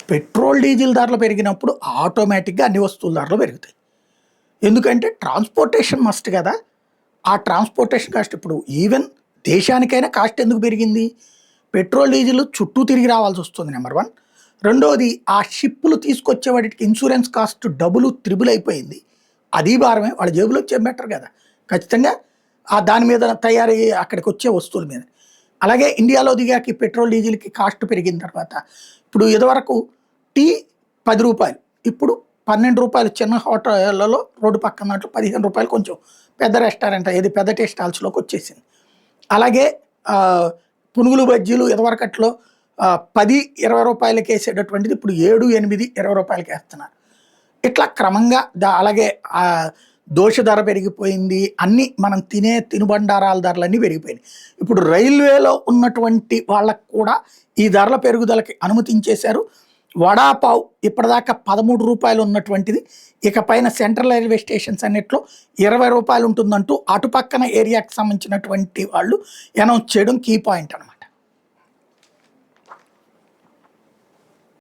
Petrol diesel ధరలు పెరిగినప్పుడు ఆటోమేటిక్గా అన్ని వస్తువుల ధరలు పెరుగుతాయి. ఎందుకంటే ట్రాన్స్పోర్టేషన్ మస్ట్ కదా. ఆ ట్రాన్స్పోర్టేషన్ కాస్ట్ ఇప్పుడు ఈవెన్ దేశానికైనా కాస్ట్ ఎందుకు పెరిగింది? పెట్రోల్ డీజిల్ చుట్టూ తిరిగి రావాల్సి వస్తుంది నెంబర్ వన్. రెండోది ఆ షిప్పులు తీసుకొచ్చే వాటికి ఇన్సూరెన్స్ కాస్ట్ డబుల్ త్రిబుల్ అయిపోయింది. అది భారమే, వాళ్ళ జేబులో వచ్చే బెటర్ కదా ఖచ్చితంగా. ఆ దాని మీద తయారయ్యి అక్కడికి వచ్చే వస్తువుల మీద. అలాగే ఇండియాలో దిగాక ఈ పెట్రోల్ డీజిల్కి కాస్ట్ పెరిగిన తర్వాత ఇప్పుడు ఇదివరకు టీ రూ. 10, ఇప్పుడు రూ. 12 చిన్న హోటళ్లలో రోడ్డు పక్కన దాంట్లో రూ. 15 కొంచెం పెద్ద రెస్టారెంట్ ఏది పెద్ద టీ స్టాల్స్లోకి వచ్చేసింది. అలాగే పునుగులు బజ్జీలు ఇదివరకట్లో 10-20 రూపాయలకి వేసేటటువంటిది ఇప్పుడు 7-8 20 రూపాయలకి వేస్తున్నారు. ఇట్లా క్రమంగా అలాగే దోశ ధర పెరిగిపోయింది. అన్నీ మనం తినే తినుబండారాల ధరలన్నీ పెరిగిపోయినాయి. ఇప్పుడు రైల్వేలో ఉన్నటువంటి వాళ్ళకు కూడా ఈ ధరల పెరుగుదలకి అనుమతించేశారు. వడాపావ్ ఇప్పటిదాకా 13 రూపాయలు ఉన్నటువంటిది ఇకపైన సెంట్రల్ రైల్వే స్టేషన్స్ అన్నిట్లో 20 రూపాయలు ఉంటుందంటూ అటుపక్కన ఏరియాకి సంబంధించినటువంటి వాళ్ళు అనౌన్స్ చేయడం కీ పాయింట్ అనమాట.